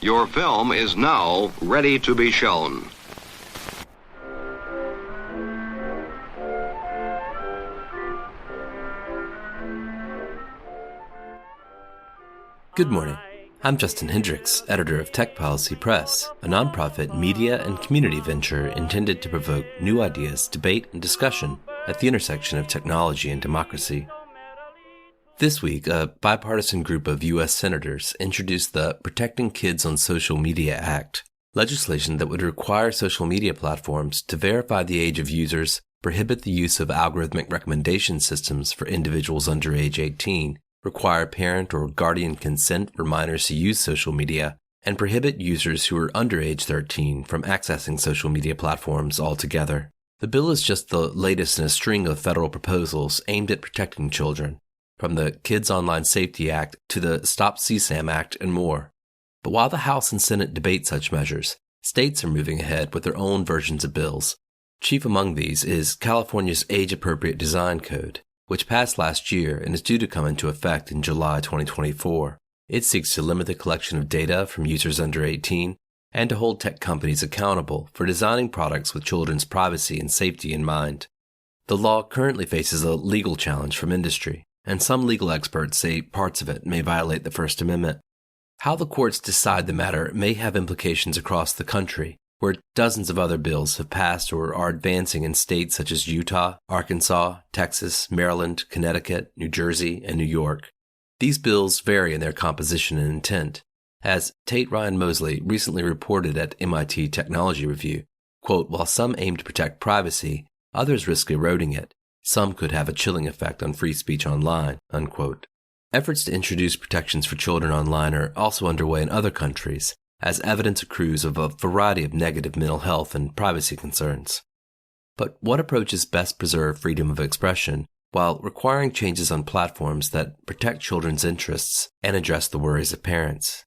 Your film is now ready to be shown. Good morning. I'm Justin Hendrix, editor of Tech Policy Press, a nonprofit media and community venture intended to provoke new ideas, debate, and discussion at the intersection of technology and democracy. This week, a bipartisan group of U.S. senators introduced the Protecting Kids on Social Media Act, legislation that would require social media platforms to verify the age of users, prohibit the use of algorithmic recommendation systems for individuals under age 18, require parent or guardian consent for minors to use social media, and prohibit users who are under age 13 from accessing social media platforms altogether. The bill is just the latest in a string of federal proposals aimed at protecting children, from the Kids Online Safety Act to the Stop CSAM Act and more. But while the House and Senate debate such measures, states are moving ahead with their own versions of bills. Chief among these is California's Age-Appropriate Design Code, which passed last year and is due to come into effect in July 2024. It seeks to limit the collection of data from users under 18 and to hold tech companies accountable for designing products with children's privacy and safety in mind. The law currently faces a legal challenge from industry, and some legal experts say parts of it may violate the First Amendment. How the courts decide the matter may have implications across the country, where dozens of other bills have passed or are advancing in states such as Utah, Arkansas, Texas, Maryland, Connecticut, New Jersey, and New York. These bills vary in their composition and intent. As Tate Ryan Mosley recently reported at MIT Technology Review, quote, while some aim to protect privacy, others risk eroding it. Some could have a chilling effect on free speech online, unquote. Efforts to introduce protections for children online are also underway in other countries, as evidence accrues of a variety of negative mental health and privacy concerns. But what approaches best preserve freedom of expression while requiring changes on platforms that protect children's interests and address the worries of parents?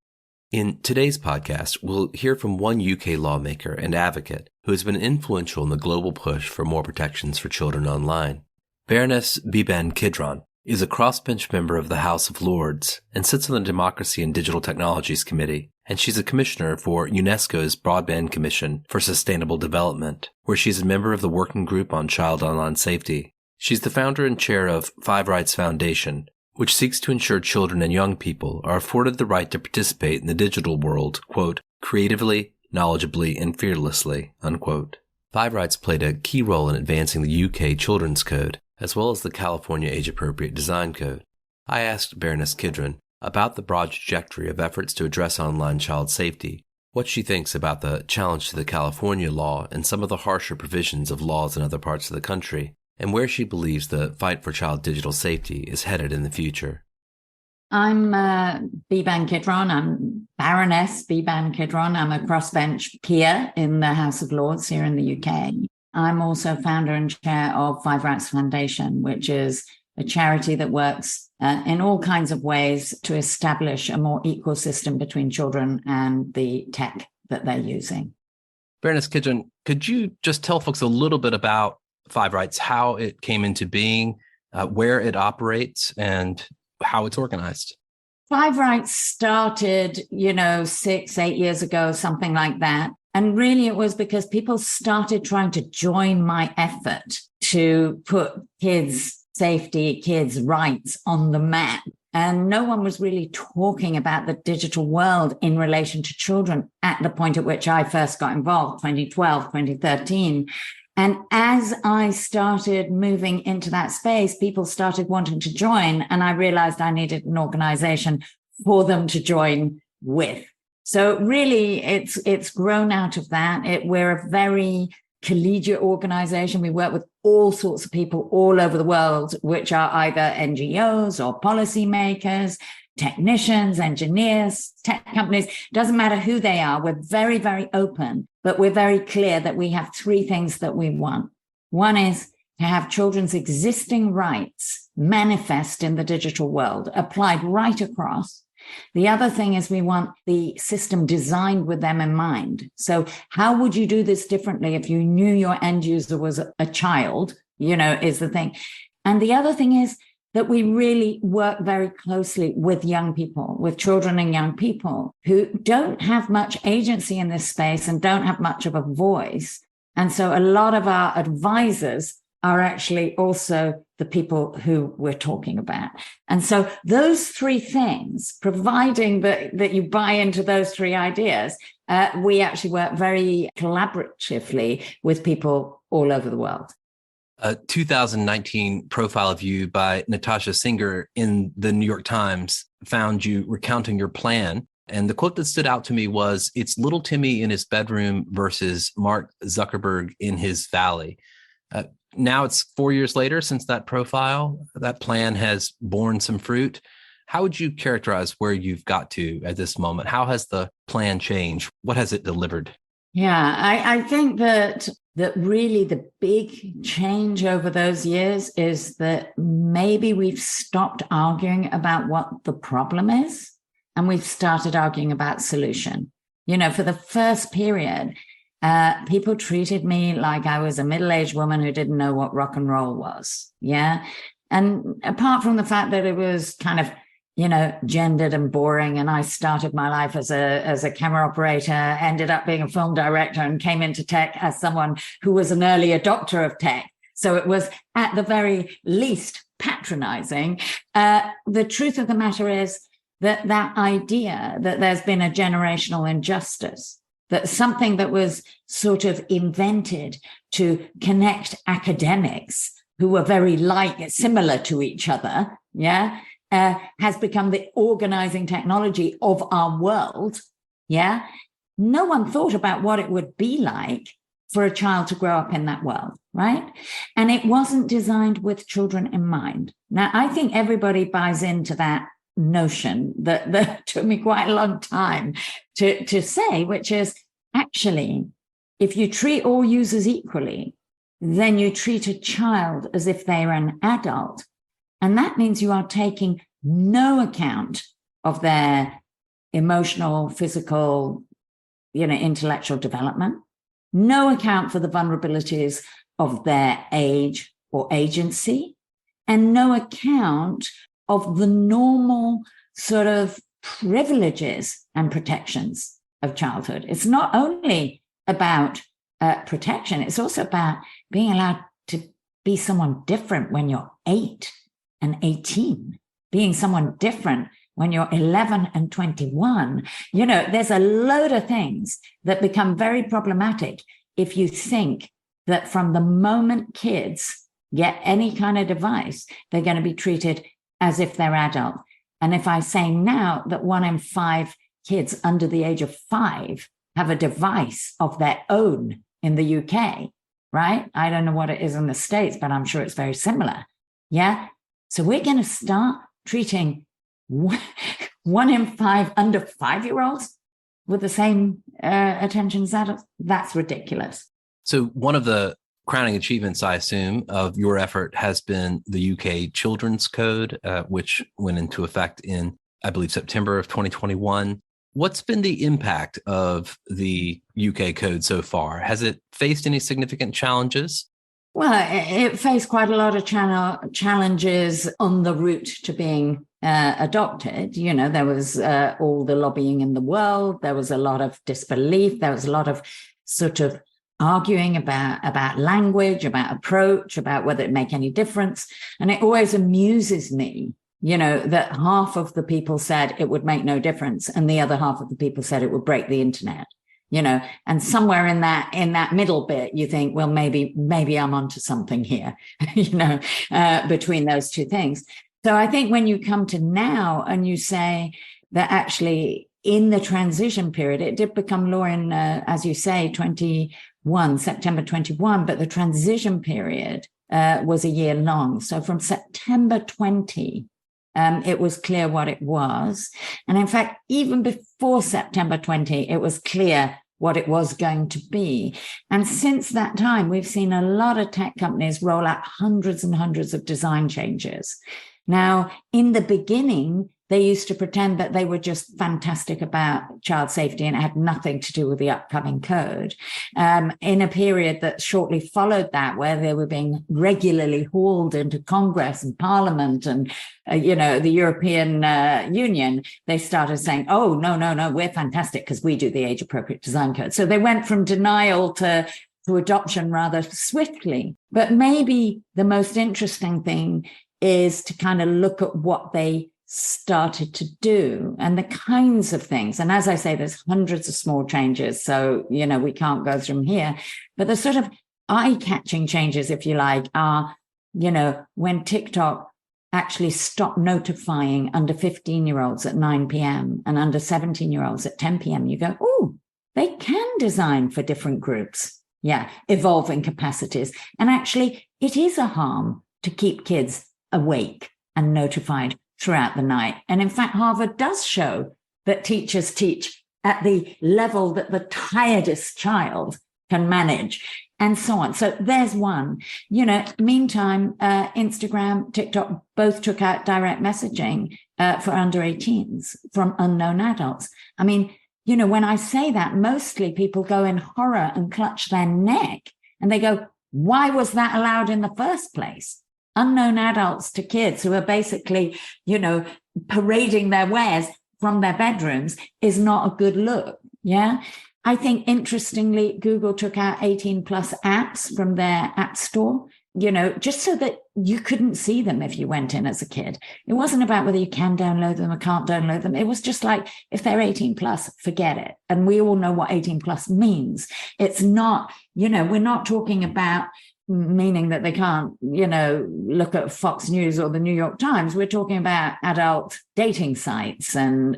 In today's podcast, we'll hear from one UK lawmaker and advocate who has been influential in the global push for more protections for children online. Baroness Beeban Kidron is a Crossbench member of the House of Lords and sits on the Democracy and Digital Technologies Committee, and she's a commissioner for UNESCO's Broadband Commission for Sustainable Development, where she's a member of the Working Group on Child Online Safety. She's the founder and chair of Five Rights Foundation, which seeks to ensure children and young people are afforded the right to participate in the digital world, quote, creatively, knowledgeably, and fearlessly, unquote. Five Rights played a key role in advancing the UK Children's Code, as well as the California Age-Appropriate Design Code. I asked Baroness Kidron about the broad trajectory of efforts to address online child safety, what she thinks about the challenge to the California law and some of the harsher provisions of laws in other parts of the country, and where she believes the fight for child digital safety is headed in the future. I'm Beeban Kidron. I'm Baroness Beeban Kidron. I'm a crossbench peer in the House of Lords here in the UK. I'm also founder and chair of Five Rights Foundation, which is a charity that works in all kinds of ways to establish a more equal system between children and the tech that they're using. Baroness Kidron, could you just tell folks a little bit about Five Rights, how it came into being, where it operates, and how it's organized? Five Rights started, 6-8 years ago, something like that. And really it was because people started trying to join my effort to put kids' safety, kids' rights on the map. And no one was really talking about the digital world in relation to children at the point at which I first got involved, 2012, 2013. And as I started moving into that space, people started wanting to join. And I realized I needed an organization for them to join with. So really, it's grown out of that. We're a very collegiate organization. We work with all sorts of people all over the world, which are either NGOs or policymakers, technicians, engineers, tech companies. Doesn't matter who they are. We're very, very open, but we're very clear that we have three things that we want. One is to have children's existing rights manifest in the digital world, applied right across. The other thing is we want the system designed with them in mind. So how would you do this differently if you knew your end user was a child, is the thing. And the other thing is that we really work very closely with young people, with children and young people who don't have much agency in this space and don't have much of a voice. And so a lot of our advisors are actually also the people who we're talking about. And so those three things, providing that you buy into those three ideas, we actually work very collaboratively with people all over the world. A 2019 profile of you by Natasha Singer in the New York Times found you recounting your plan. And the quote that stood out to me was, "It's little Timmy in his bedroom versus Mark Zuckerberg in his valley." Now it's 4 years later since that profile. That plan has borne some fruit. How would you characterize where you've got to at this moment? How has the plan changed? What has it delivered? Yeah, I think that really the big change over those years is that maybe we've stopped arguing about what the problem is and we've started arguing about solution. You know, for the first period, people treated me like I was a middle-aged woman who didn't know what rock and roll was. Yeah. And apart from the fact that it was kind of, you know, gendered and boring. And I started my life as a camera operator, ended up being a film director, and came into tech as someone who was an early adopter of tech. So it was at the very least patronizing. The truth of the matter is that idea that there's been a generational injustice, that something that was sort of invented to connect academics who were very similar to each other, has become the organizing technology of our world. Yeah. No one thought about what it would be like for a child to grow up in that world, right? And it wasn't designed with children in mind. Now, I think everybody buys into that notion that took me quite a long time to say, which is actually, if you treat all users equally, then you treat a child as if they're an adult. And that means you are taking no account of their emotional, physical, intellectual development, no account for the vulnerabilities of their age or agency, and no account of the normal sort of privileges and protections of childhood. It's not only about protection, it's also about being allowed to be someone different when you're 8 and 18, being someone different when you're 11 and 21. There's a load of things that become very problematic if you think that from the moment kids get any kind of device, they're going to be treated as if they're adult. And if I say now that 1 in 5 kids under the age of 5 have a device of their own in the UK, right? I don't know what it is in the States, but I'm sure it's very similar. Yeah. So we're going to start treating 1 in 5 under 5-year-olds with the same attention as adults. That's ridiculous. So one of the crowning achievements, I assume, of your effort has been the UK Children's Code, which went into effect in, I believe, September of 2021. What's been the impact of the UK Code so far? Has it faced any significant challenges? Well, it faced quite a lot of challenges on the route to being adopted. There was all the lobbying in the world. There was a lot of disbelief. There was a lot of sort of arguing about language, about approach, about whether it make any difference. And it always amuses me, that half of the people said it would make no difference, and the other half of the people said it would break the internet. And somewhere in that middle bit, you think, well, maybe I'm onto something here, between those two things. So I think when you come to now and you say that actually in the transition period, it did become law in, as you say, September 21, but the transition period was a year long. So from September 20, it was clear what it was. And in fact, even before September 20, it was clear what it was going to be. And since that time, we've seen a lot of tech companies roll out hundreds and hundreds of design changes. Now, in the beginning, they used to pretend that they were just fantastic about child safety and it had nothing to do with the upcoming code. In a period that shortly followed that, where they were being regularly hauled into Congress and Parliament and, the European Union, they started saying, oh, no, we're fantastic because we do the age-appropriate design code. So they went from denial to adoption rather swiftly. But maybe the most interesting thing is to kind of look at what they started to do and the kinds of things. And as I say, there's hundreds of small changes. So, we can't go through them here. But the sort of eye-catching changes, if you like, are, when TikTok actually stopped notifying under 15-year-olds at 9 p.m. and under 17-year-olds at 10 p.m. You go, oh, they can design for different groups. Yeah, evolving capacities. And actually, it is a harm to keep kids awake and notified throughout the night. And in fact, Harvard does show that teachers teach at the level that the tiredest child can manage, and so on. So there's one. Meantime, Instagram, TikTok both took out direct messaging for under 18s from unknown adults. I mean, when I say that, mostly people go in horror and clutch their neck and they go, why was that allowed in the first place? Unknown adults to kids who are basically, parading their wares from their bedrooms is not a good look. Yeah. I think, interestingly, Google took out 18 plus apps from their app store, just so that you couldn't see them if you went in as a kid. It wasn't about whether you can download them or can't download them. It was just like, if they're 18 plus, forget it. And we all know what 18 plus means. It's not, we're not talking about meaning that they can't, look at Fox News or the New York Times. We're talking about adult dating sites and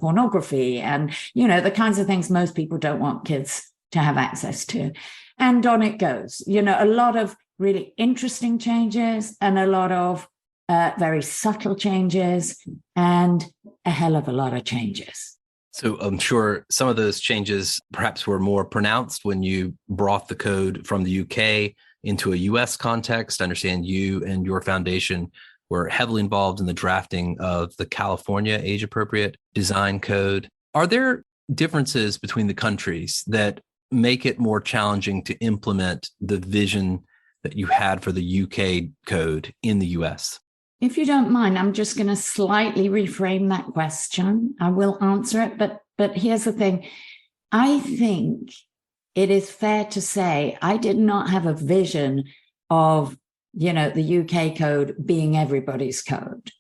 pornography and, the kinds of things most people don't want kids to have access to. And on it goes, a lot of really interesting changes and a lot of very subtle changes and a hell of a lot of changes. So I'm sure some of those changes perhaps were more pronounced when you brought the code from the UK into a US context. I understand you and your foundation were heavily involved in the drafting of the California age-appropriate design code. Are there differences between the countries that make it more challenging to implement the vision that you had for the UK code in the US? If you don't mind, I'm just going to slightly reframe that question. I will answer it, but here's the thing. I think it is fair to say I did not have a vision of, the UK code being everybody's code.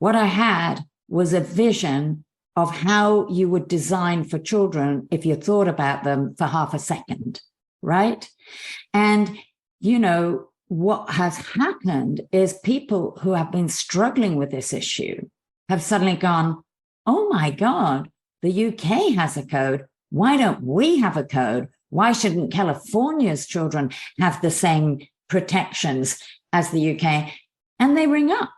What I had was a vision of how you would design for children if you thought about them for half a second, right? And, what has happened is people who have been struggling with this issue have suddenly gone, oh my God, the UK has a code. Why don't we have a code? Why shouldn't California's children have the same protections as the UK? And they ring up,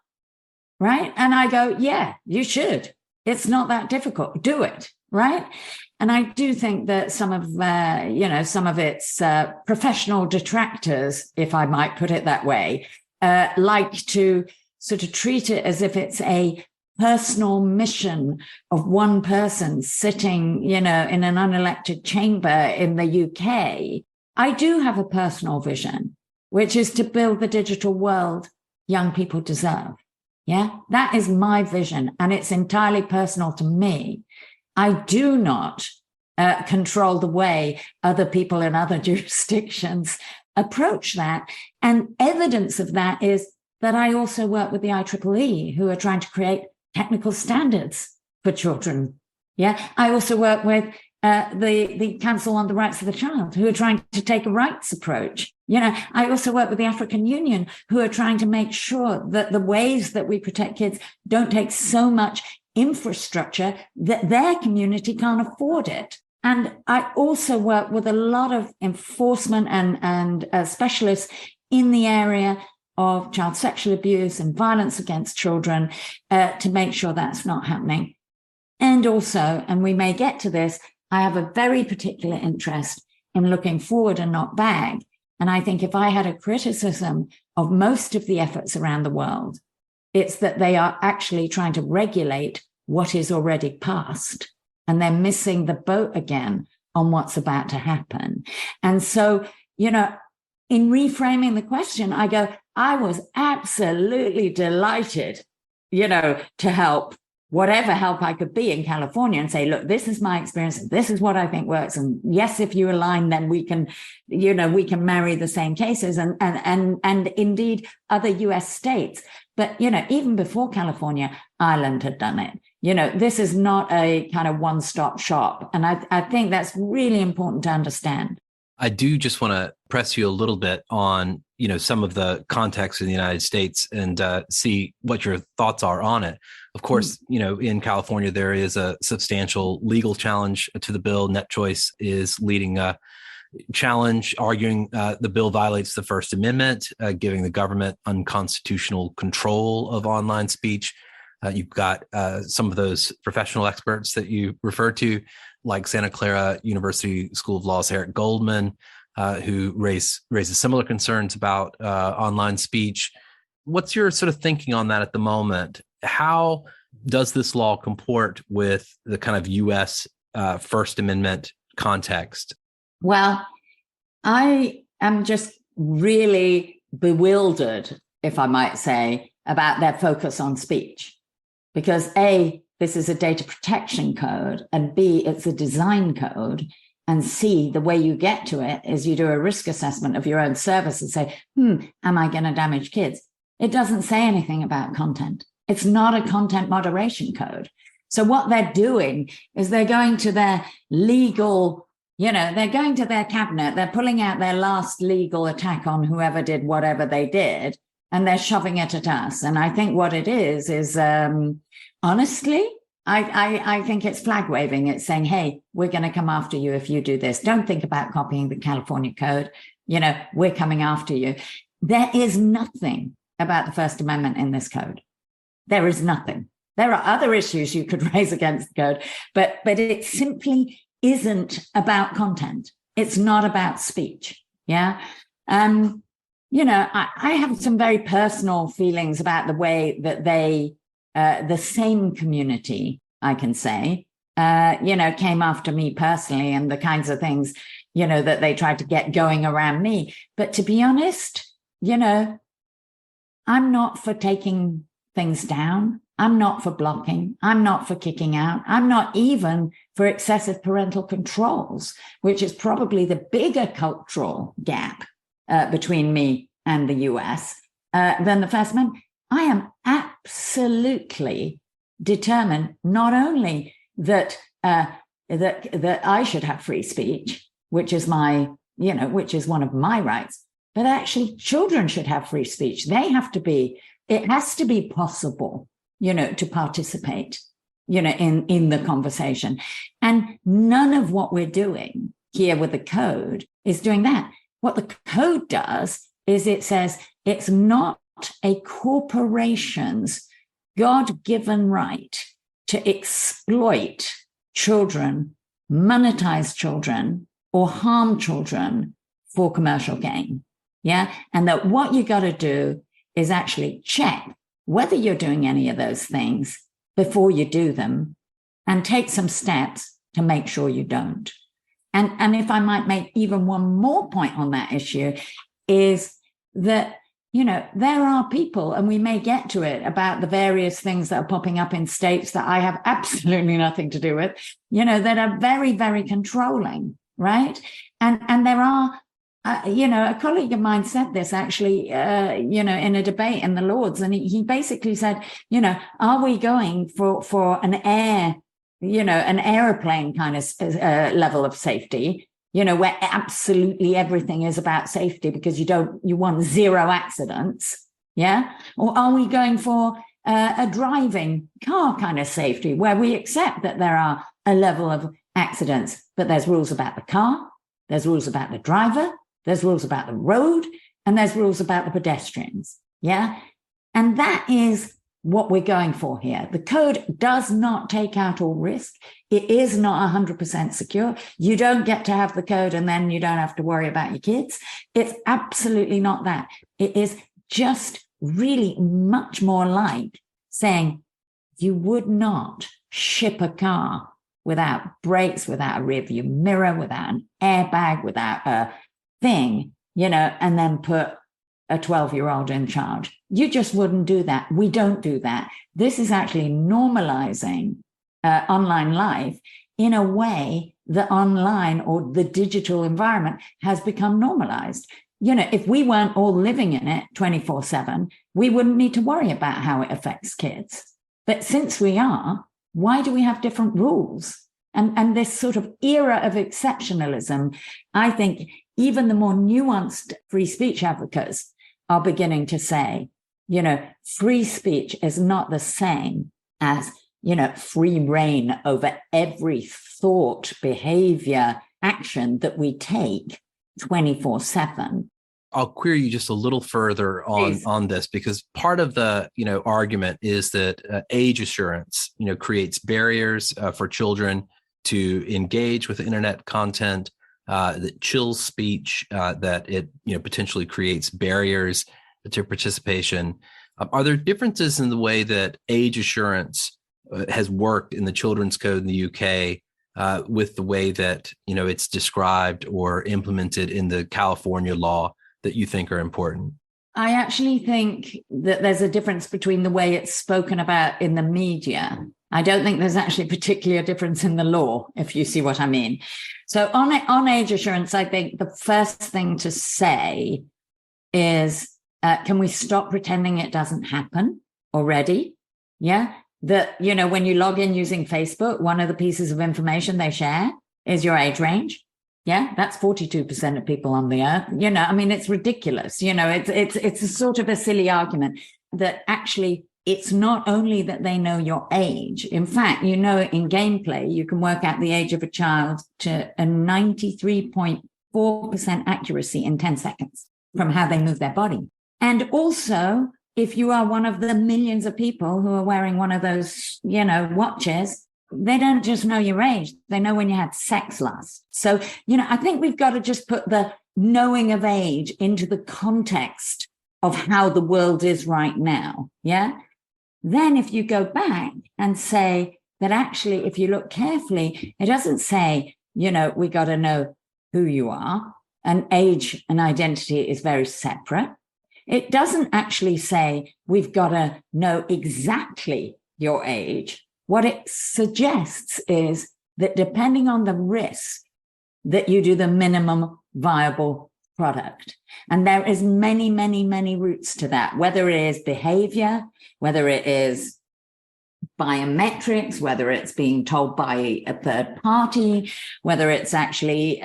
right? And I go, yeah, you should. It's not that difficult. Do it, right? And I do think that some of its professional detractors, if I might put it that way, like to sort of treat it as if it's a personal mission of one person sitting, in an unelected chamber in the UK. I do have a personal vision, which is to build the digital world young people deserve. Yeah, that is my vision, and it's entirely personal to me. I do not control the way other people in other jurisdictions approach that. And evidence of that is that I also work with the IEEE, who are trying to create technical standards for children. Yeah, I also work with the Council on the Rights of the Child, who are trying to take a rights approach. I also work with the African Union, who are trying to make sure that the ways that we protect kids don't take so much infrastructure that their community can't afford it. And I also work with a lot of enforcement and specialists in the area of child sexual abuse and violence against children to make sure that's not happening. And also, and we may get to this, I have a very particular interest in looking forward and not back. And I think if I had a criticism of most of the efforts around the world, It's that they are actually trying to regulate what is already past, and they're missing the boat again on what's about to happen. And so, you know, in reframing the question, I go, I was absolutely delighted, you know, to help, whatever help I could be in California, and say, look, this is my experience. This is what I think works. And yes, if you align, then we can, you know, we can marry the same cases and indeed other US states. But, you know, even before California, Ireland had done it. You know, this is not a kind of one-stop shop. And I think that's really important to understand. I do just want to press you a little bit on, you know, some of the context in the United States and see what your thoughts are on it. Of course, you know, in California, there is a substantial legal challenge to the bill. NetChoice is leading a challenge, arguing the bill violates the First Amendment, giving the government unconstitutional control of online speech. You've got some of those professional experts that you referred to, like Santa Clara University School of Law's Eric Goldman, who raises similar concerns about online speech. What's your sort of thinking on that at the moment? How does this law comport with the kind of U.S. First Amendment context? Well, I am just really bewildered, if I might say, about their focus on speech. Because A, this is a data protection code, and B, it's a design code, and C, the way you get to it is you do a risk assessment of your own service and say, am I going to damage kids? It doesn't say anything about content. It's not a content moderation code. So what they're doing is they're going to their legal, you know, they're going to their cabinet, they're pulling out their last legal attack on whoever did whatever they did, and they're shoving it at us. And I think what it is honestly, I think it's flag waving. It's saying, hey, we're going to come after you if you do this. Don't think about copying the California code. You know, we're coming after you. There is nothing about the First Amendment in this code. There is nothing. There are other issues you could raise against the code, but it simply isn't about content. It's not about speech. Yeah. You know, I have some very personal feelings about the way that they, the same community, I can say, you know, came after me personally and the kinds of things, you know, that they tried to get going around me. But to be honest, you know, I'm not for taking things down. I'm not for blocking. I'm not for kicking out. I'm not even for excessive parental controls, which is probably the bigger cultural gap between me and the US than the First Amendment. I am absolutely determined not only that that I should have free speech, which is my, you know, which is one of my rights, but actually children should have free speech. They have to be, it has to be possible, you know, to participate, you know, in the conversation. And none of what we're doing here with the code is doing that. What the code does is it says it's not a corporation's God-given right to exploit children, monetize children, or harm children for commercial gain. Yeah. And that what you got to do is actually check whether you're doing any of those things before you do them and take some steps to make sure you don't. And if I might make even one more point on that issue is that, you know, there are people, and we may get to it, about the various things that are popping up in states that I have absolutely nothing to do with, you know, that are very, very controlling, right? And there are, you know, a colleague of mine said this actually, you know, in a debate in the Lords, and he basically said, you know, are we going for an airplane kind of level of safety, you know, where absolutely everything is about safety because you want zero accidents. Yeah. Or are we going for a driving car kind of safety where we accept that there are a level of accidents, but there's rules about the car, there's rules about the driver, there's rules about the road, and there's rules about the pedestrians. Yeah. And that is what we're going for here. The code does not take out all risk. It is not 100% secure. You don't get to have the code and then you don't have to worry about your kids. It's absolutely not that. It is just really much more like saying you would not ship a car without brakes, without a rearview mirror, without an airbag, without a thing, and then put a 12-year-old in charge. You just wouldn't do that. We don't do that. This is actually normalizing online life in a way that online or the digital environment has become normalized. If we weren't all living in it 24/7, we wouldn't need to worry about how it affects kids. But since we are, why do we have different rules? And this sort of era of exceptionalism, I think even the more nuanced free speech advocates are beginning to say, free speech is not the same as, free reign over every thought, behavior, action that we take 24/7. I'll query you just a little further on this, because part of the argument is that age assurance creates barriers for children to engage with internet content, that chills speech, that it potentially creates barriers to participation. Are there differences in the way that age assurance has worked in the Children's Code in the UK with the way that it's described or implemented in the California law that you think are important? I actually think that there's a difference between the way it's spoken about in the media. I don't think there's actually particularly a difference in the law, if you see what I mean. So on age assurance, I think the first thing to say is, can we stop pretending it doesn't happen already? Yeah. That, when you log in using Facebook, one of the pieces of information they share is your age range. Yeah, that's 42% of people on the earth. It's ridiculous. It's a sort of a silly argument that actually it's not only that they know your age. In fact, in gameplay, you can work out the age of a child to a 93.4% accuracy in 10 seconds from how they move their body. And also, if you are one of the millions of people who are wearing one of those, watches, they don't just know your age. They know when you had sex last. So, I think we've got to just put the knowing of age into the context of how the world is right now. Yeah. Then if you go back and say that actually, if you look carefully, it doesn't say, we got to know who you are, and age and identity is very separate. It doesn't actually say we've got to know exactly your age. What it suggests is that depending on the risk, that you do the minimum viable product. And there is many, many, many routes to that, whether it is behavior, whether it is biometrics, whether it's being told by a third party, whether it's actually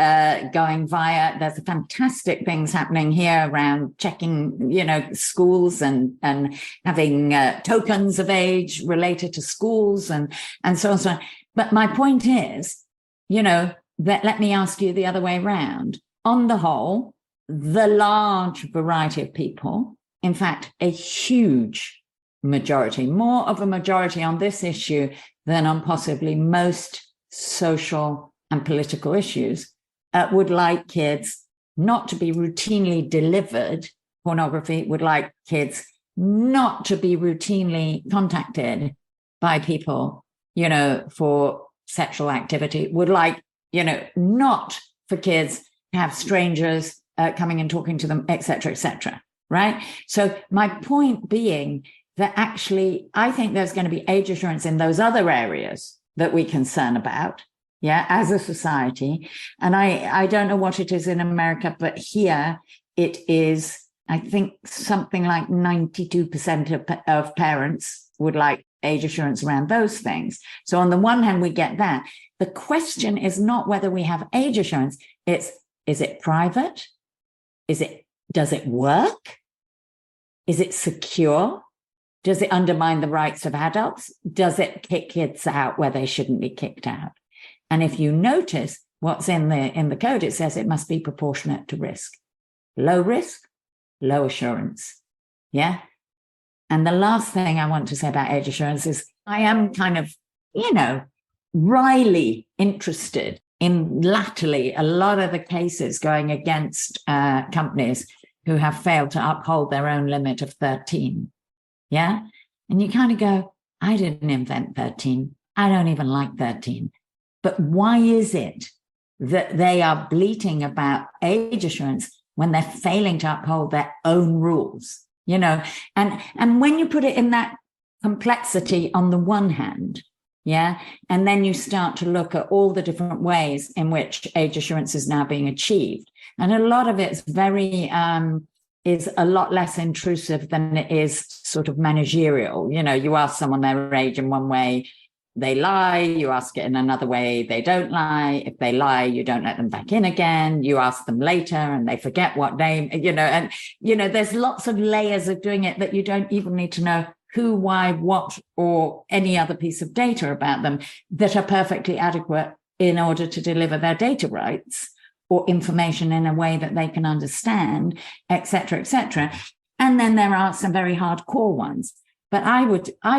going via, there's fantastic things happening here around checking, schools and having tokens of age related to schools and so on and so on. But my point is, that let me ask you the other way around. On the whole, the large variety of people, in fact, a huge majority, more of a majority on this issue than on possibly most social and political issues, would like kids not to be routinely delivered pornography, would like kids not to be routinely contacted by people, for sexual activity, would like, not for kids to have strangers coming and talking to them, et cetera, right? So my point being that actually, I think there's going to be age assurance in those other areas that we concern about, as a society. And I don't know what it is in America, but here it is, I think, something like 92% of parents would like age assurance around those things. So on the one hand, we get that. The question is not whether we have age assurance. It's, is it private? Does it work? Is it secure? Does it undermine the rights of adults? Does it kick kids out where they shouldn't be kicked out? And if you notice what's in the code, it says it must be proportionate to risk. Low risk, low assurance. Yeah. And the last thing I want to say about age assurance is I am kind of, wryly interested in latterly a lot of the cases going against companies who have failed to uphold their own limit of 13. Yeah. And you kind of go, I didn't invent 13. I don't even like 13. But why is it that they are bleating about age assurance when they're failing to uphold their own rules? And when you put it in that complexity on the one hand, yeah, and then you start to look at all the different ways in which age assurance is now being achieved. And a lot of it's is a lot less intrusive than it is sort of managerial. You ask someone their age in one way, they lie. You ask it in another way, they don't lie. If they lie, you don't let them back in again. You ask them later and they forget what name, there's lots of layers of doing it that you don't even need to know who, why, what, or any other piece of data about them that are perfectly adequate in order to deliver their data rights or information in a way that they can understand, et cetera, et cetera. And then there are some very hardcore ones. But I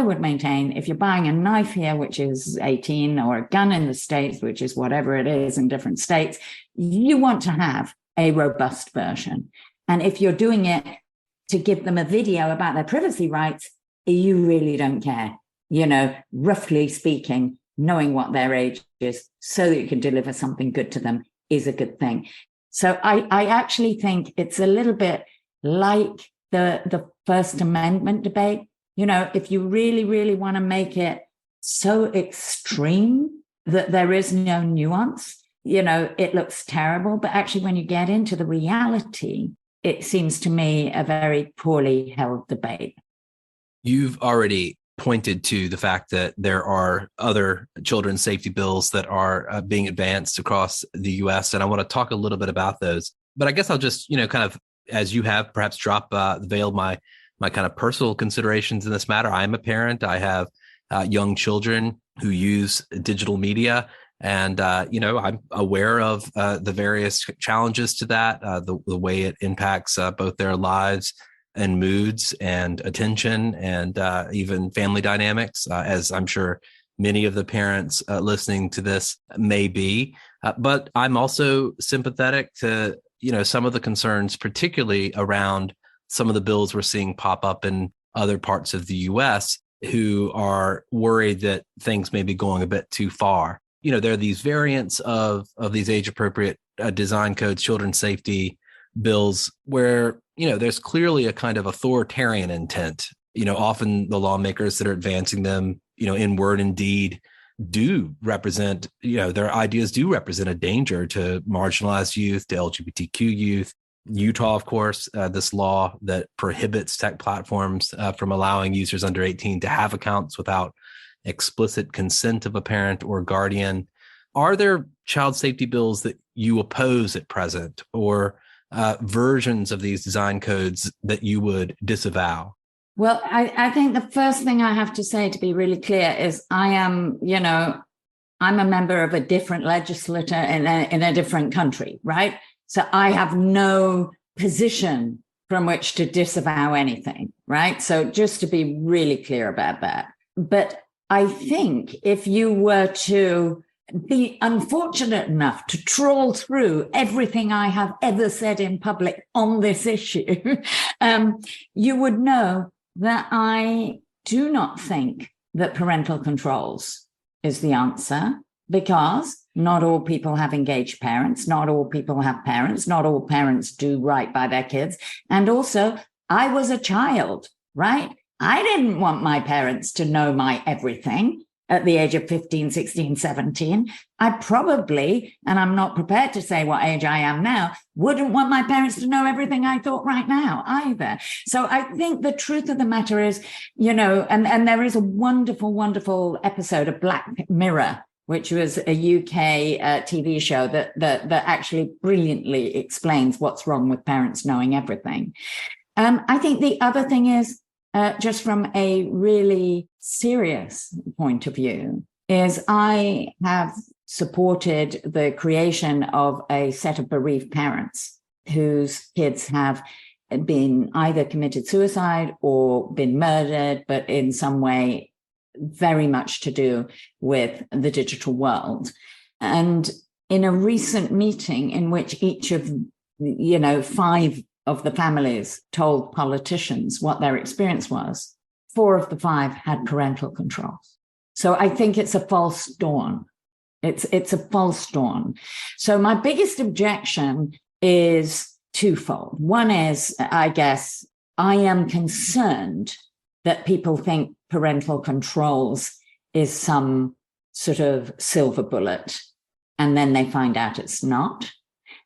would maintain if you're buying a knife here, which is 18, or a gun in the States, which is whatever it is in different states, you want to have a robust version. And if you're doing it to give them a video about their privacy rights, you really don't care. Roughly speaking, knowing what their age is so that you can deliver something good to them is a good thing. So I actually think it's a little bit like the First Amendment debate. If you really, really want to make it so extreme that there is no nuance, it looks terrible. But actually, when you get into the reality, it seems to me a very poorly held debate. You've already pointed to the fact that there are other children's safety bills that are being advanced across the U.S., and I want to talk a little bit about those. But I guess I'll just, kind of, as you have, perhaps drop the veil my kind of personal considerations in this matter. I'm a parent. I have young children who use digital media, and I'm aware of the various challenges to that, the way it impacts both their lives and moods and attention and even family dynamics, as I'm sure many of the parents listening to this may be. But I'm also sympathetic to, some of the concerns, particularly around some of the bills we're seeing pop up in other parts of the U.S. who are worried that things may be going a bit too far. There are these variants of these age-appropriate design codes, children's safety bills, where, there's clearly a kind of authoritarian intent. Often the lawmakers that are advancing them, in word and deed, do represent, their ideas do represent a danger to marginalized youth, to LGBTQ youth. Utah, of course, this law that prohibits tech platforms from allowing users under 18 to have accounts without explicit consent of a parent or guardian. Are there child safety bills that you oppose at present, or versions of these design codes that you would disavow? Well, I think the first thing I have to say, to be really clear, is I'm a member of a different legislature in a different country, right? So I have no position from which to disavow anything, right? So just to be really clear about that. But I think if you were to be unfortunate enough to trawl through everything I have ever said in public on this issue, you would know that I do not think that parental controls is the answer, because not all people have engaged parents, not all people have parents, not all parents do right by their kids. And also, I was a child, right? I didn't want my parents to know my everything at the age of 15, 16, 17. I probably, and I'm not prepared to say what age I am now, wouldn't want my parents to know everything I thought right now either. So I think the truth of the matter is, and there is a wonderful, wonderful episode of Black Mirror, which was a UK TV show that actually brilliantly explains what's wrong with parents knowing everything. I think the other thing is, just from a really serious point of view, is I have supported the creation of a set of bereaved parents whose kids have been either committed suicide or been murdered, but in some way very much to do with the digital world. And in a recent meeting in which each of 5 of the families told politicians what their experience was, 4 of the 5 had parental controls. So I think it's a false dawn. It's a false dawn. So my biggest objection is twofold. One is, I guess, I am concerned that people think parental controls is some sort of silver bullet, and then they find out it's not.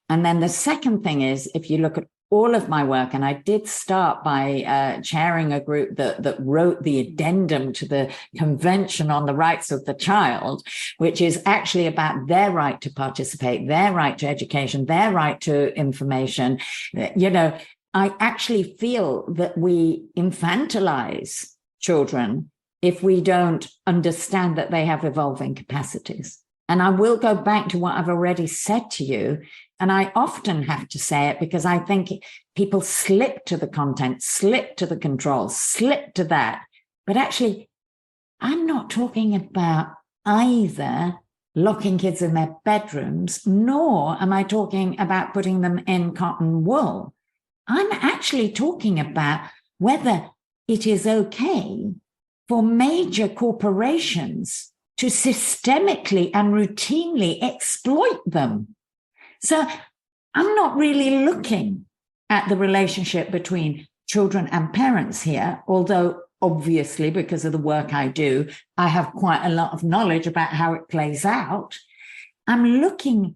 And then the second thing is, if you look at all of my work, and I did start by chairing a group that wrote the addendum to the Convention on the Rights of the Child, which is actually about their right to participate, their right to education, their right to information. You know, I actually feel that we infantilize children if we don't understand that they have evolving capacities. And I will go back to what I've already said to you. And I often have to say it because I think people slip to the content, slip to the controls, slip to that. But actually, I'm not talking about either locking kids in their bedrooms, nor am I talking about putting them in cotton wool. I'm actually talking about whether it is okay for major corporations to systemically and routinely exploit them. So I'm not really looking at the relationship between children and parents here, although obviously because of the work I do, I have quite a lot of knowledge about how it plays out. I'm looking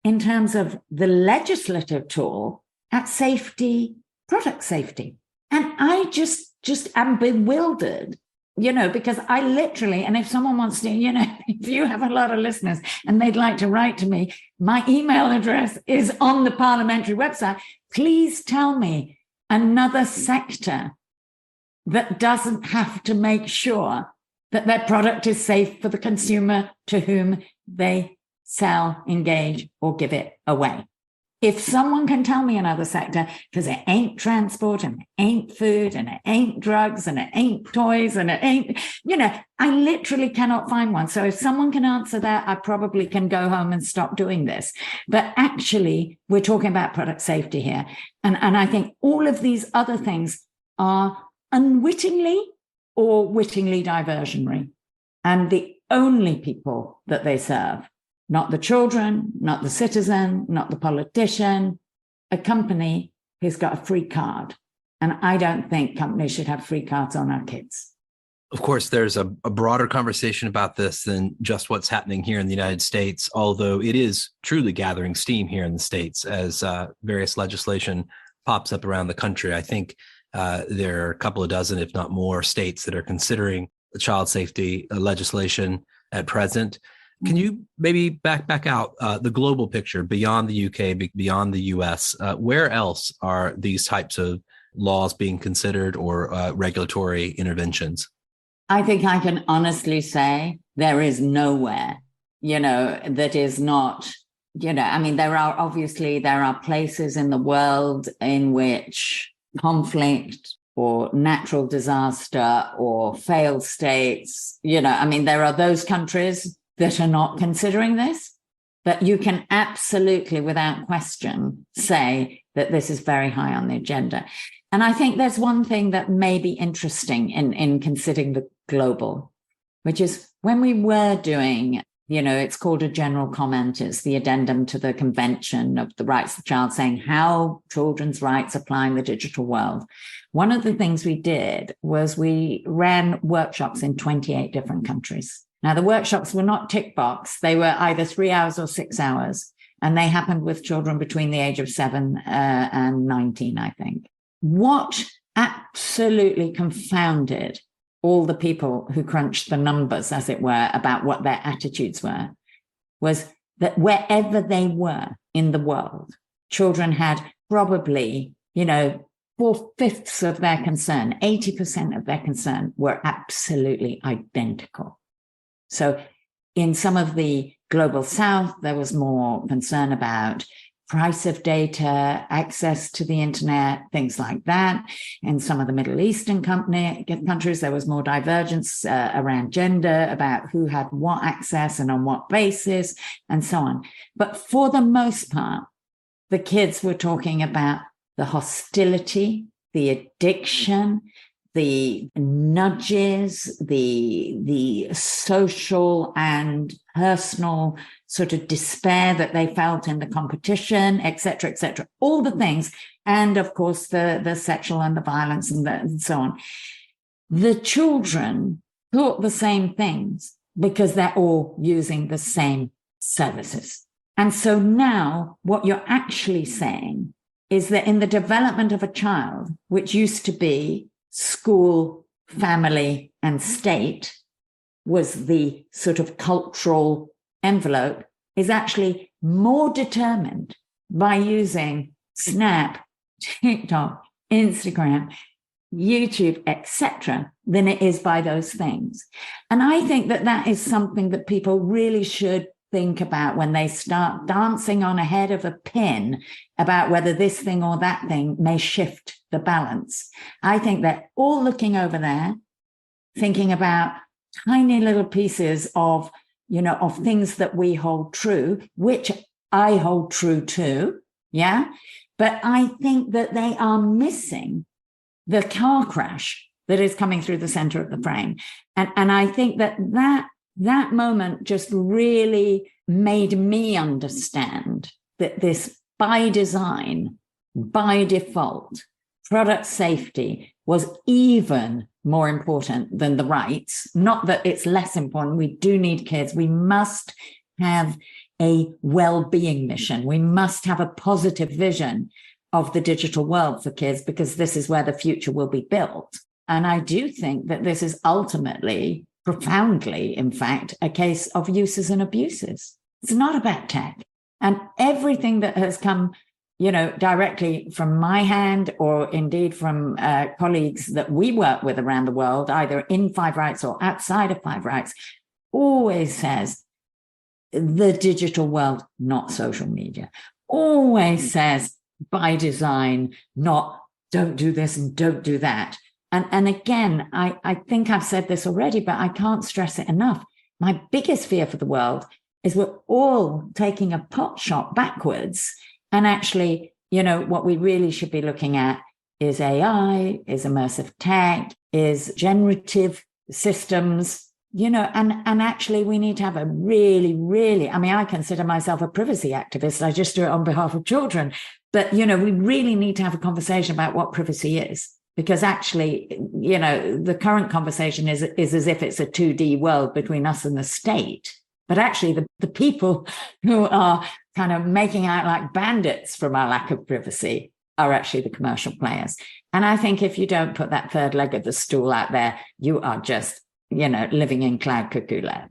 in terms of the legislative tool at safety, product safety. And I just am bewildered, you know, because I literally, and if someone wants to, you know, if you have a lot of listeners and they'd like to write to me, my email address is on the parliamentary website. Please tell me another sector that doesn't have to make sure that their product is safe for the consumer to whom they sell, engage, or give it away. If someone can tell me another sector, because it ain't transport and it ain't food and it ain't drugs and it ain't toys and it ain't, you know, I literally cannot find one. So if someone can answer that, I probably can go home and stop doing this. But actually, we're talking about product safety here. And I think all of these other things are unwittingly or wittingly diversionary. And the only people that they serve, not the children, not the citizen, not the politician, a company who's got a free card. And I don't think companies should have free cards on our kids. Of course, there's a broader conversation about this than just what's happening here in the United States, although it is truly gathering steam here in the States as various legislation pops up around the country. I think there are a couple of dozen, if not more, states that are considering the child safety legislation at present. Can you maybe back out the global picture beyond the UK, beyond the US? Where else are these types of laws being considered or regulatory interventions? I think I can honestly say there is nowhere, you know, that is not, you know, I mean, there are places in the world in which conflict or natural disaster or failed states, you know, I mean, there are those countries that are not considering this, but you can absolutely, without question, say that this is very high on the agenda. And I think there's one thing that may be interesting in considering the global, which is when we were doing, you know, it's called a general comment, it's the addendum to the Convention of the Rights of the Child, saying how children's rights apply in the digital world. One of the things we did was we ran workshops in 28 different countries. Now, the workshops were not tick box. They were either 3 hours or 6 hours, and they happened with children between the age of 7 and 19, I think. What absolutely confounded all the people who crunched the numbers, as it were, about what their attitudes were, was that wherever they were in the world, children had probably, you know, 4/5 of their concern, 80% of their concern were absolutely identical. So in some of the global south, there was more concern about price of data, access to the internet, things like that. In some of the Middle Eastern countries, there was more divergence around gender, about who had what access and on what basis, and so on. But for the most part, the kids were talking about the hostility, the addiction, the nudges, the social and personal sort of despair that they felt in the competition, et cetera, all the things. And of course, the sexual and the violence and so on. The children thought the same things because they're all using the same services. And so now what you're actually saying is that in the development of a child, which used to be school, family, and state, was the sort of cultural envelope, is actually more determined by using Snap, TikTok, Instagram, YouTube, etc., than it is by those things. And I think that that is something that people really should think about when they start dancing on a head of a pin about whether this thing or that thing may shift the balance. I think they're all looking over there, thinking about tiny little pieces of, of things that we hold true, which I hold true too. Yeah. But I think that they are missing the car crash that is coming through the center of the frame. And I think that moment just really made me understand that this by design, by default, product safety was even more important than the rights. Not that it's less important. We do need kids. We must have a well-being mission. We must have a positive vision of the digital world for kids, because this is where the future will be built. And I do think that this is ultimately, profoundly, in fact, a case of uses and abuses. It's not about tech. And everything that has come, directly from my hand or indeed from colleagues that we work with around the world, either in Five Rights or outside of Five Rights, always says the digital world, not social media. Always says by design, not don't do this and don't do that. And again, I think I've said this already, but I can't stress it enough. My biggest fear for the world is we're all taking a pot shot backwards. And actually, what we really should be looking at is AI, is immersive tech, is generative systems, and actually we need to have a really, I consider myself a privacy activist. I just do it on behalf of children. But, we really need to have a conversation about what privacy is. Because actually, the current conversation is as if it's a 2D world between us and the state. But actually, the people who are kind of making out like bandits from our lack of privacy are actually the commercial players. And I think if you don't put that third leg of the stool out there, you are just, living in cloud cuckoo land.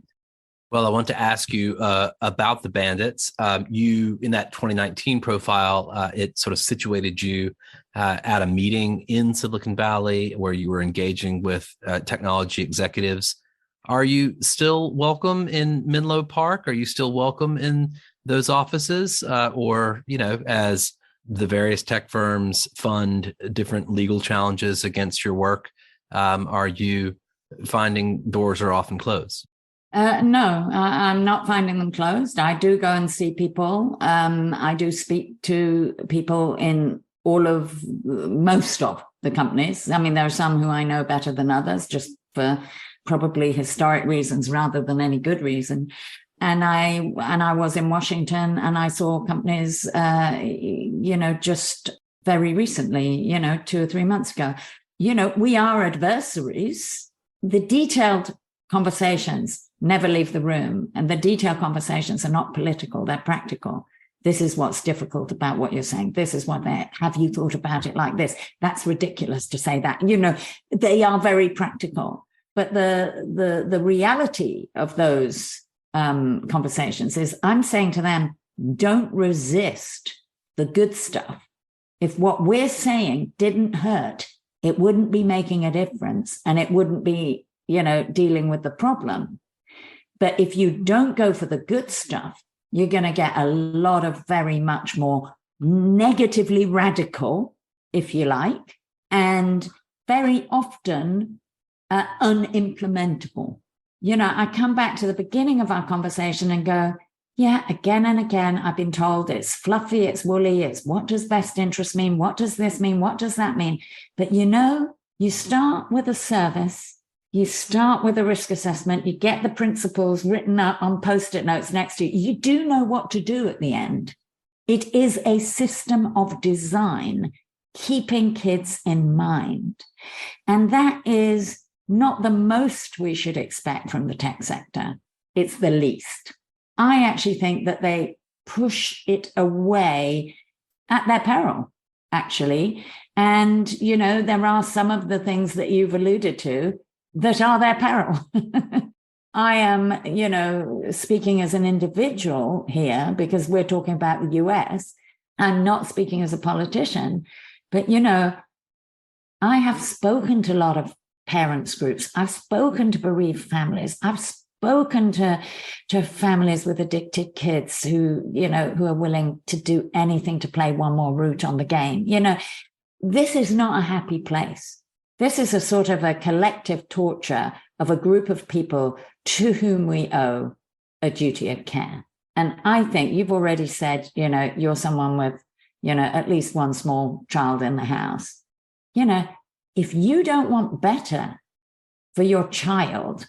Well, I want to ask you about the bandits. You, in that 2019 profile, it sort of situated you at a meeting in Silicon Valley where you were engaging with technology executives. Are you still welcome in Menlo Park? Are you still welcome in those offices? Or, as the various tech firms fund different legal challenges against your work, are you finding doors are often closed? No, I'm not finding them closed. I do go and see people. I do speak to people in most of the companies. There are some who I know better than others, just for probably historic reasons rather than any good reason. And I was in Washington and I saw companies, just very recently, 2 or 3 months ago. We are adversaries. The detailed conversations never leave the room, and the detailed conversations are not political, they're practical. This is what's difficult about what you're saying. This is what have you thought about it like this? That's ridiculous to say that. They are very practical. But the reality of those conversations is I'm saying to them, don't resist the good stuff. If what we're saying didn't hurt, it wouldn't be making a difference, and it wouldn't be, dealing with the problem. But if you don't go for the good stuff, you're going to get a lot of very much more negatively radical, if you like, and very often unimplementable. I come back to the beginning of our conversation and go, Yeah, again and again, I've been told it's fluffy, it's woolly, it's what does best interest mean? What does this mean? What does that mean? But you start with a service, you start with a risk assessment, you get the principles written up on Post-it notes next to you. You do know what to do at the end. It is a system of design, keeping kids in mind. And that is not the most we should expect from the tech sector. It's the least. I actually think that they push it away at their peril, actually. And, there are some of the things that you've alluded to that are their peril. I am, speaking as an individual here because we're talking about the US. I'm not speaking as a politician, but, I have spoken to a lot of parents groups. I've spoken to bereaved families. I've spoken to families with addicted kids who are willing to do anything to play one more route on the game. This is not a happy place. This is a sort of a collective torture of a group of people to whom we owe a duty of care. And I think you've already said, you're someone with, at least one small child in the house. If you don't want better for your child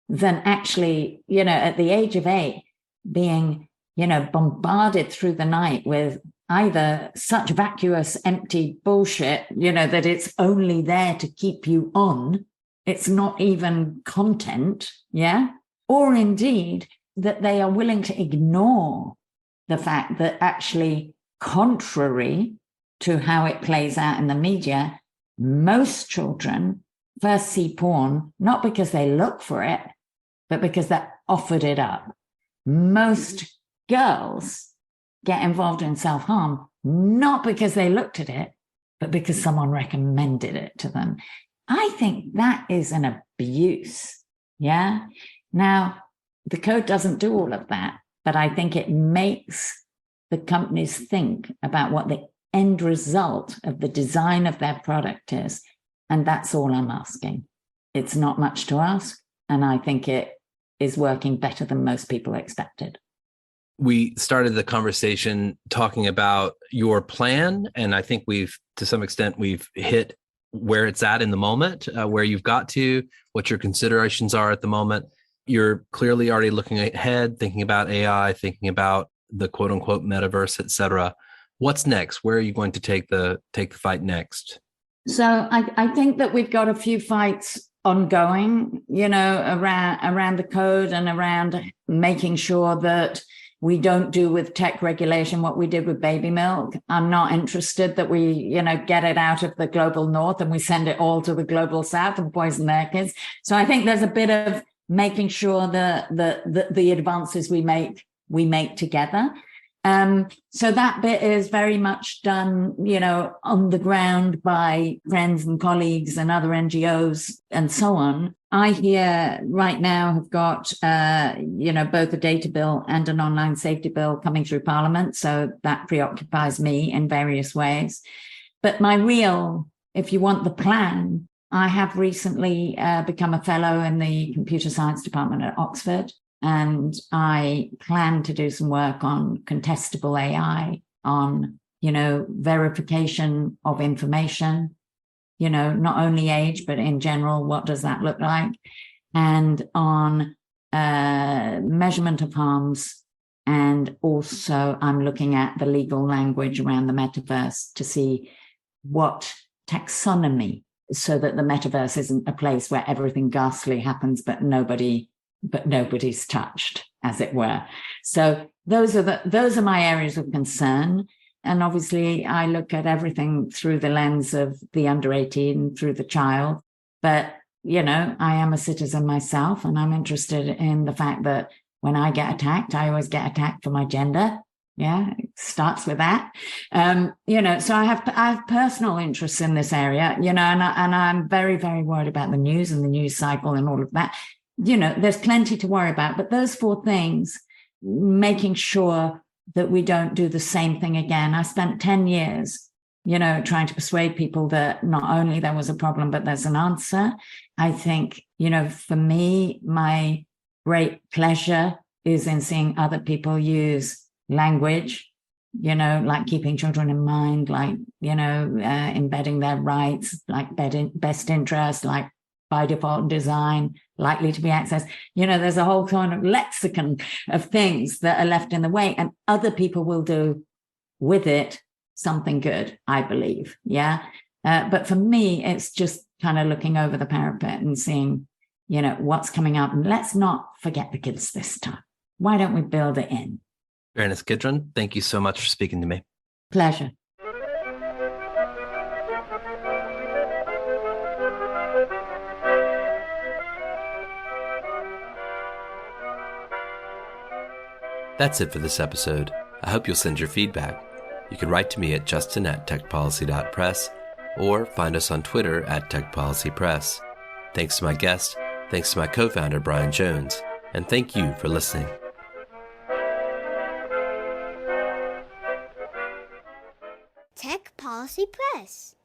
than actually, at the age of 8, being, bombarded through the night with either such vacuous, empty bullshit, that it's only there to keep you on. It's not even content. Yeah. Or indeed that they are willing to ignore the fact that actually, contrary to how it plays out in the media, most children first see porn, not because they look for it, but because they're offered it up. Most girls get involved in self-harm, not because they looked at it, but because someone recommended it to them. I think that is an abuse. Yeah. Now, the code doesn't do all of that, but I think it makes the companies think about what the end result of the design of their product is. And that's all I'm asking. It's not much to ask. And I think it is working better than most people expected. We started the conversation talking about your plan. And I think to some extent, we've hit where it's at in the moment, where you've got to, what your considerations are at the moment. You're clearly already looking ahead, thinking about AI, thinking about the quote unquote metaverse, et cetera. What's next? Where are you going to take the fight next? So I think that we've got a few fights ongoing, around the code and around making sure that we don't do with tech regulation what we did with baby milk. I'm not interested that we, get it out of the global north and we send it all to the global south and poison their kids. So I think there's a bit of making sure that the advances we make together. So that bit is very much done, on the ground by friends and colleagues and other NGOs and so on. I here right now have got, both a data bill and an online safety bill coming through Parliament. So that preoccupies me in various ways. But if you want the plan, I have recently become a fellow in the computer science department at Oxford. And I plan to do some work on contestable AI, on, verification of information, not only age, but in general, what does that look like? And on measurement of harms. And also I'm looking at the legal language around the metaverse to see what taxonomy, so that the metaverse isn't a place where everything ghastly happens, but nobody's touched, as it were. So those are my areas of concern. And obviously I look at everything through the lens of the under 18, through the child. But, I am a citizen myself, and I'm interested in the fact that when I get attacked, I always get attacked for my gender. Yeah, it starts with that. So I have personal interests in this area, and I'm very, very worried about the news and the news cycle and all of that. There's plenty to worry about, but those 4 things, making sure that we don't do the same thing again. I spent 10 years, trying to persuade people that not only there was a problem, but there's an answer. I think, for me, my great pleasure is in seeing other people use language, like keeping children in mind, like, embedding their rights, like best interest, like by default design, likely to be accessed. There's a whole kind of lexicon of things that are left in the way, and other people will do with it something good, I believe. Yeah. But for me, it's just kind of looking over the parapet and seeing, what's coming up. And let's not forget the kids this time. Why don't we build it in? Baroness Kidron, thank you so much for speaking to me. Pleasure. That's it for this episode. I hope you'll send your feedback. You can write to me at justin@techpolicy.press or find us on Twitter @techpolicypress. Thanks to my guest, thanks to my co-founder Brian Jones, and thank you for listening. Tech Policy Press.